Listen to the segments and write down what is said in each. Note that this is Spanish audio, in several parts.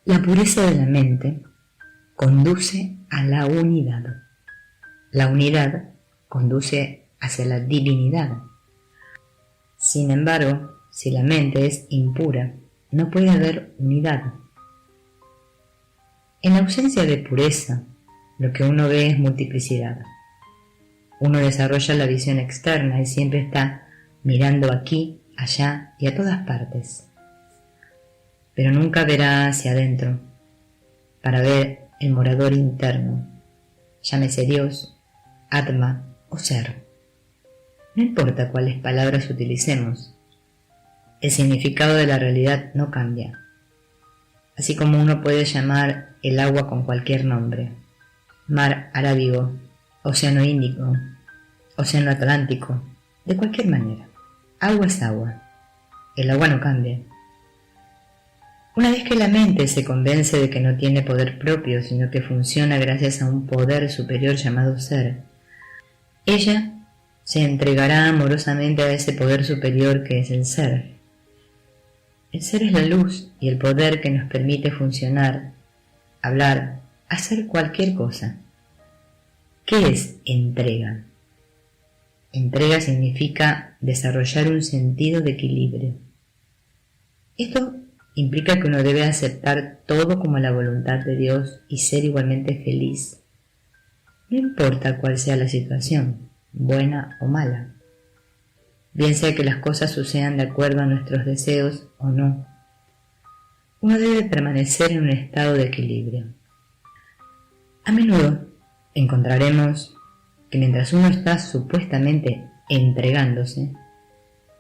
La pureza de la mente conduce a la unidad. La unidad conduce hacia la divinidad. Sin embargo, si la mente es impura, no puede haber unidad. En ausencia de pureza, lo que uno ve es multiplicidad. Uno desarrolla la visión externa y siempre está mirando aquí, allá y a todas partes. Pero nunca verá hacia adentro para ver el morador interno, llámese Dios, Atma o Ser. No importa cuáles palabras utilicemos, el significado de la realidad no cambia. Así como uno puede llamar el agua con cualquier nombre, mar Arábigo, océano Índico, océano Atlántico, de cualquier manera. Agua es agua. El agua no cambia. Una vez que la mente se convence de que no tiene poder propio, sino que funciona gracias a un poder superior llamado ser, ella se entregará amorosamente a ese poder superior que es el ser. El ser es la luz y el poder que nos permite funcionar, hablar, hacer cualquier cosa. ¿Qué es entrega? Entrega significa desarrollar un sentido de equilibrio. Esto implica que uno debe aceptar todo como la voluntad de Dios y ser igualmente feliz. No importa cuál sea la situación, buena o mala. Bien sea que las cosas sucedan de acuerdo a nuestros deseos o no. Uno debe permanecer en un estado de equilibrio. A menudo encontraremos que mientras uno está supuestamente entregándose,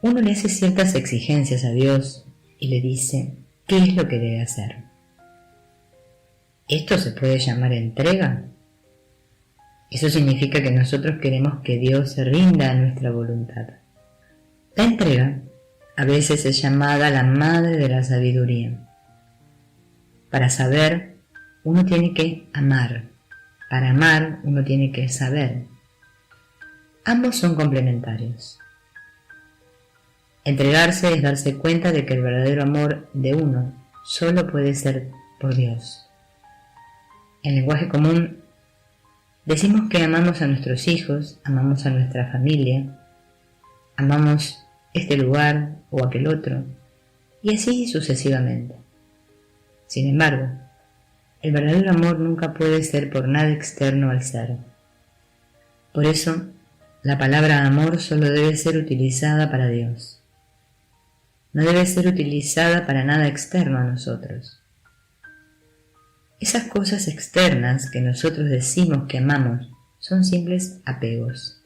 uno le hace ciertas exigencias a Dios y le dice qué es lo que debe hacer. ¿Esto se puede llamar entrega? Eso significa que nosotros queremos que Dios se rinda a nuestra voluntad. La entrega a veces es llamada la madre de la sabiduría. Para saber, uno tiene que amar. Para amar, uno tiene que saber. Ambos son complementarios. Entregarse es darse cuenta de que el verdadero amor de uno solo puede ser por Dios. En lenguaje común, decimos que amamos a nuestros hijos, amamos a nuestra familia, amamos este lugar o aquel otro, y así sucesivamente. Sin embargo, el verdadero amor nunca puede ser por nada externo al ser. Por eso, la palabra amor solo debe ser utilizada para Dios. No debe ser utilizada para nada externo a nosotros. Esas cosas externas que nosotros decimos que amamos son simples apegos.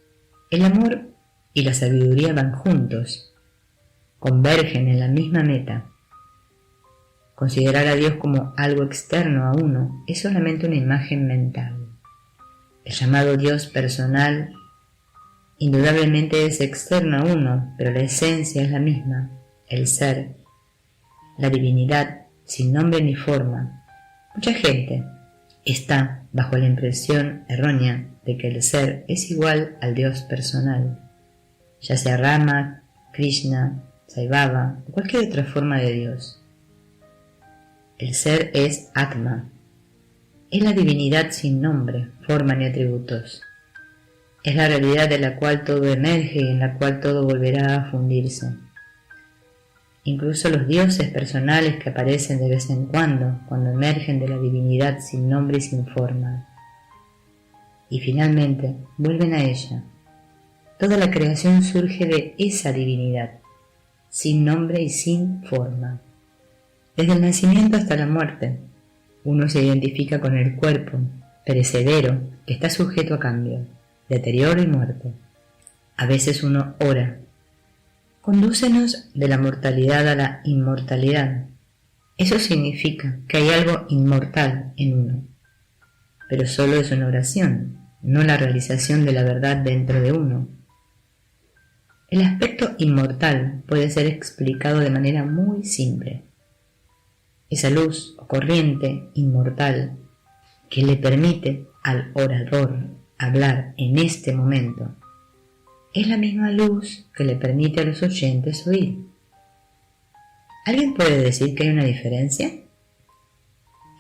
El amor y la sabiduría van juntos, convergen en la misma meta. Considerar a Dios como algo externo a uno es solamente una imagen mental. El llamado Dios personal indudablemente es externo a uno, pero la esencia es la misma, el ser, la divinidad sin nombre ni forma. Mucha gente está bajo la impresión errónea de que el ser es igual al Dios personal, ya sea Rama, Krishna, Sai Baba o cualquier otra forma de Dios. El ser es Atma, es la divinidad sin nombre, forma ni atributos. Es la realidad de la cual todo emerge y en la cual todo volverá a fundirse. Incluso los dioses personales que aparecen de vez en cuando emergen de la divinidad sin nombre y sin forma. Y finalmente vuelven a ella. Toda la creación surge de esa divinidad, sin nombre y sin forma. Desde el nacimiento hasta la muerte, uno se identifica con el cuerpo, perecedero, que está sujeto a cambio, deterioro y muerte. A veces uno ora. Condúcenos de la mortalidad a la inmortalidad. Eso significa que hay algo inmortal en uno. Pero solo es una oración, no la realización de la verdad dentro de uno. El aspecto inmortal puede ser explicado de manera muy simple. Esa luz o corriente inmortal que le permite al orador hablar en este momento es la misma luz que le permite a los oyentes oír. ¿Alguien puede decir que hay una diferencia?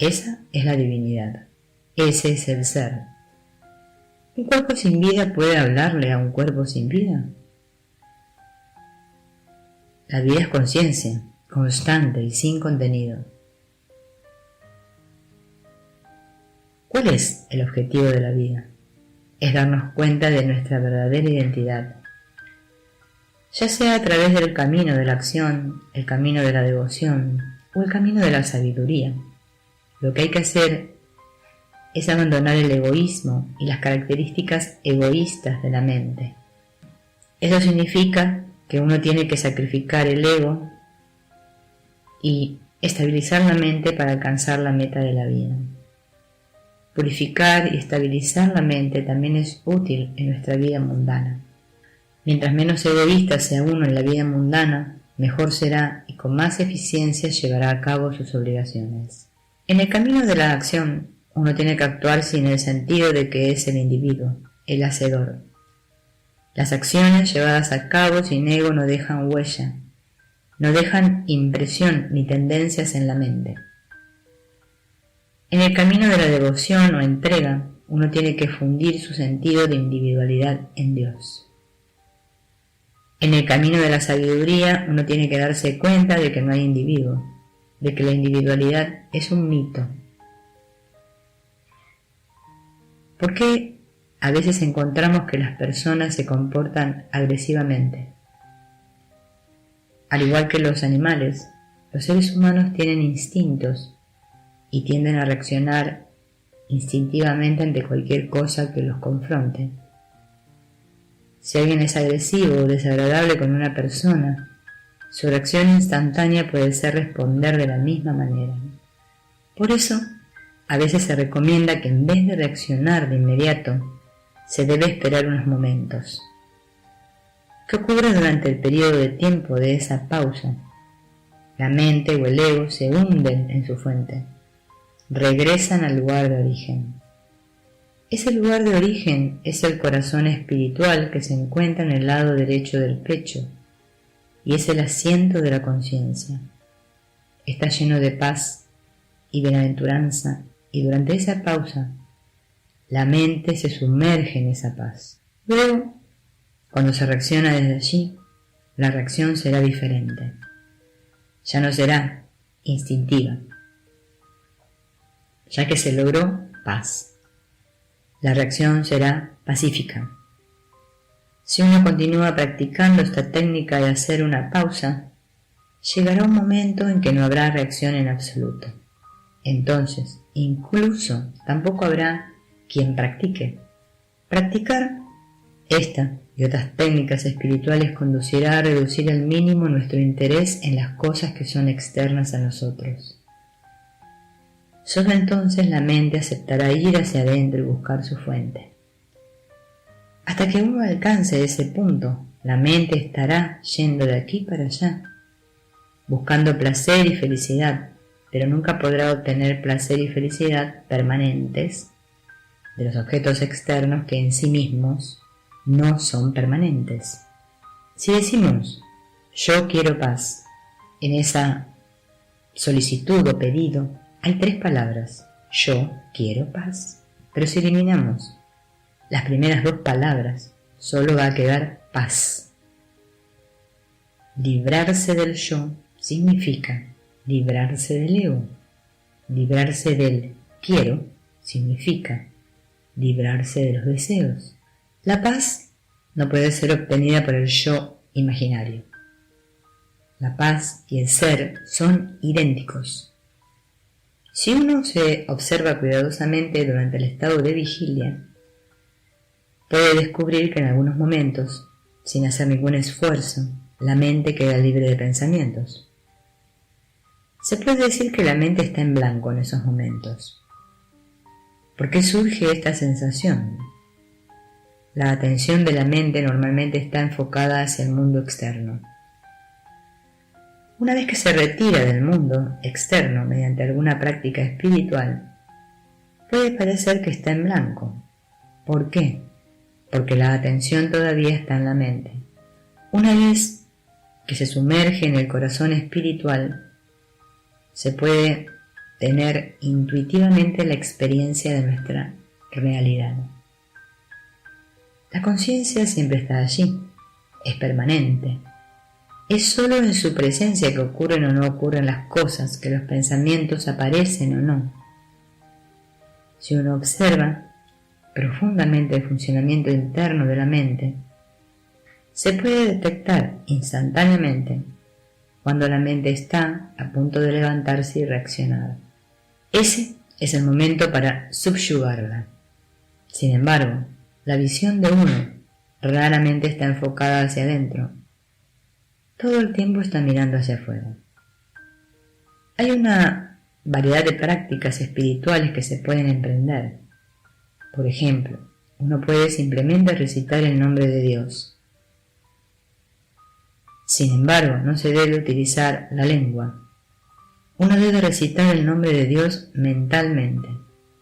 Esa es la divinidad. Ese es el ser. ¿Un cuerpo sin vida puede hablarle a un cuerpo sin vida? La vida es conciencia, constante y sin contenido. ¿Cuál es el objetivo de la vida? Es darnos cuenta de nuestra verdadera identidad, ya sea a través del camino de la acción, el camino de la devoción o el camino de la sabiduría. Lo que hay que hacer es abandonar el egoísmo y las características egoístas de la mente. Eso significa que uno tiene que sacrificar el ego y estabilizar la mente para alcanzar la meta de la vida. Purificar y estabilizar la mente también es útil en nuestra vida mundana. Mientras menos egoísta sea uno en la vida mundana, mejor será y con más eficiencia llevará a cabo sus obligaciones. En el camino de la acción, uno tiene que actuar sin el sentido de que es el individuo, el hacedor. Las acciones llevadas a cabo sin ego no dejan huella, no dejan impresión ni tendencias en la mente. En el camino de la devoción o entrega, uno tiene que fundir su sentido de individualidad en Dios. En el camino de la sabiduría, uno tiene que darse cuenta de que no hay individuo, de que la individualidad es un mito. ¿Por qué a veces encontramos que las personas se comportan agresivamente? Al igual que los animales, los seres humanos tienen instintos y tienden a reaccionar instintivamente ante cualquier cosa que los confronte. Si alguien es agresivo o desagradable con una persona, su reacción instantánea puede ser responder de la misma manera. Por eso, a veces se recomienda que en vez de reaccionar de inmediato, se debe esperar unos momentos. ¿Qué ocurre durante el periodo de tiempo de esa pausa? La mente o el ego se hunden en su fuente, regresan al lugar de origen. Ese lugar de origen es el corazón espiritual que se encuentra en el lado derecho del pecho y es el asiento de la conciencia. Está lleno de paz y bienaventuranza y durante esa pausa la mente se sumerge en esa paz. Luego, cuando se reacciona desde allí, la reacción será diferente. Ya no será instintiva, ya que se logró paz. La reacción será pacífica. Si uno continúa practicando esta técnica de hacer una pausa, llegará un momento en que no habrá reacción en absoluto. Entonces, incluso tampoco habrá quien practique. Practicar esta y otras técnicas espirituales conducirá a reducir al mínimo nuestro interés en las cosas que son externas a nosotros. Solo entonces la mente aceptará ir hacia adentro y buscar su fuente. Hasta que uno alcance ese punto, la mente estará yendo de aquí para allá, buscando placer y felicidad, pero nunca podrá obtener placer y felicidad permanentes de los objetos externos que en sí mismos no son permanentes. Si decimos, yo quiero paz, en esa solicitud o pedido hay 3 palabras, yo quiero paz. Pero si eliminamos las primeras 2 palabras, solo va a quedar paz. Librarse del yo significa librarse del ego. Librarse del quiero significa librarse de los deseos. La paz no puede ser obtenida por el yo imaginario. La paz y el ser son idénticos. Si uno se observa cuidadosamente durante el estado de vigilia, puede descubrir que en algunos momentos, sin hacer ningún esfuerzo, la mente queda libre de pensamientos. Se puede decir que la mente está en blanco en esos momentos. ¿Por qué surge esta sensación? La atención de la mente normalmente está enfocada hacia el mundo externo. Una vez que se retira del mundo externo mediante alguna práctica espiritual, puede parecer que está en blanco. ¿Por qué? Porque la atención todavía está en la mente. Una vez que se sumerge en el corazón espiritual, se puede tener intuitivamente la experiencia de nuestra realidad. La conciencia siempre está allí, es permanente. Es solo en su presencia que ocurren o no ocurren las cosas, que los pensamientos aparecen o no. Si uno observa profundamente el funcionamiento interno de la mente, se puede detectar instantáneamente cuando la mente está a punto de levantarse y reaccionar. Ese es el momento para subyugarla. Sin embargo, la visión de uno raramente está enfocada hacia adentro. Todo el tiempo está mirando hacia afuera. Hay una variedad de prácticas espirituales que se pueden emprender. Por ejemplo, uno puede simplemente recitar el nombre de Dios. Sin embargo, no se debe utilizar la lengua. Uno debe recitar el nombre de Dios mentalmente,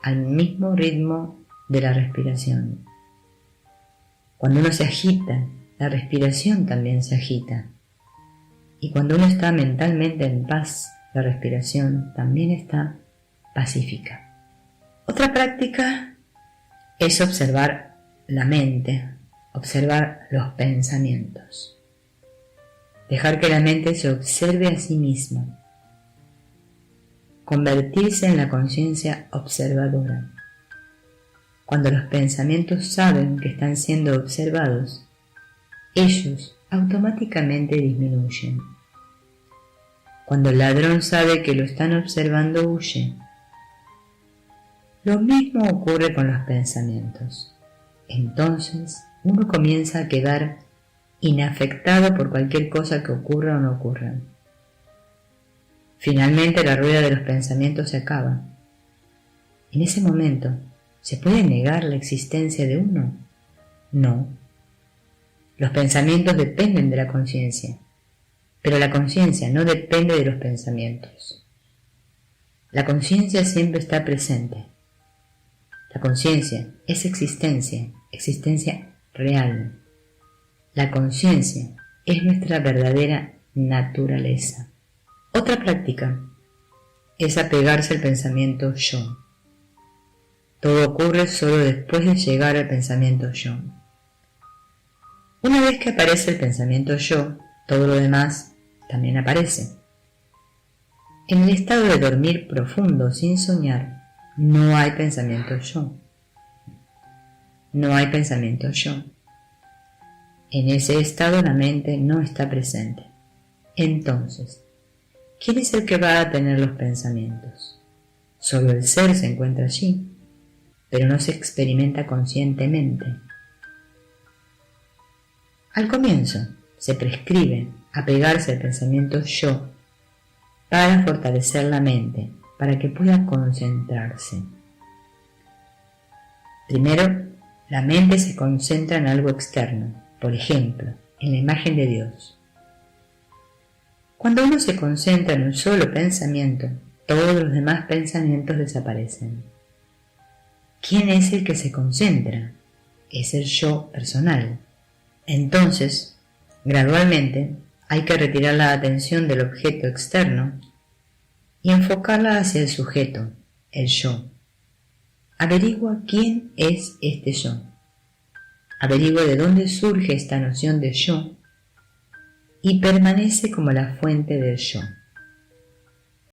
al mismo ritmo de la respiración. Cuando uno se agita, la respiración también se agita. Y cuando uno está mentalmente en paz, la respiración también está pacífica. Otra práctica es observar la mente, observar los pensamientos. Dejar que la mente se observe a sí misma. Convertirse en la conciencia observadora. Cuando los pensamientos saben que están siendo observados, ellos automáticamente disminuyen. Cuando el ladrón sabe que lo están observando, huye. Lo mismo ocurre con los pensamientos. Entonces, uno comienza a quedar inafectado por cualquier cosa que ocurra o no ocurra. Finalmente, la rueda de los pensamientos se acaba. En ese momento, ¿se puede negar la existencia de uno? No. Los pensamientos dependen de la conciencia, pero la conciencia no depende de los pensamientos. La conciencia siempre está presente. La conciencia es existencia, existencia real. La conciencia es nuestra verdadera naturaleza. Otra práctica es apegarse al pensamiento yo. Todo ocurre solo después de llegar al pensamiento yo. Una vez que aparece el pensamiento yo, todo lo demás también aparece. En el estado de dormir profundo sin soñar, no hay pensamiento yo. No hay pensamiento yo. En ese estado la mente no está presente. Entonces, ¿quién es el que va a tener los pensamientos? Solo el ser se encuentra allí, pero no se experimenta conscientemente. Al comienzo, se prescribe apegarse al pensamiento yo para fortalecer la mente, para que pueda concentrarse. Primero, la mente se concentra en algo externo, por ejemplo, en la imagen de Dios. Cuando uno se concentra en un solo pensamiento, todos los demás pensamientos desaparecen. ¿Quién es el que se concentra? Es el yo personal. Entonces, gradualmente, hay que retirar la atención del objeto externo y enfocarla hacia el sujeto, el yo. Averigua quién es este yo. Averigua de dónde surge esta noción de yo y permanece como la fuente del yo.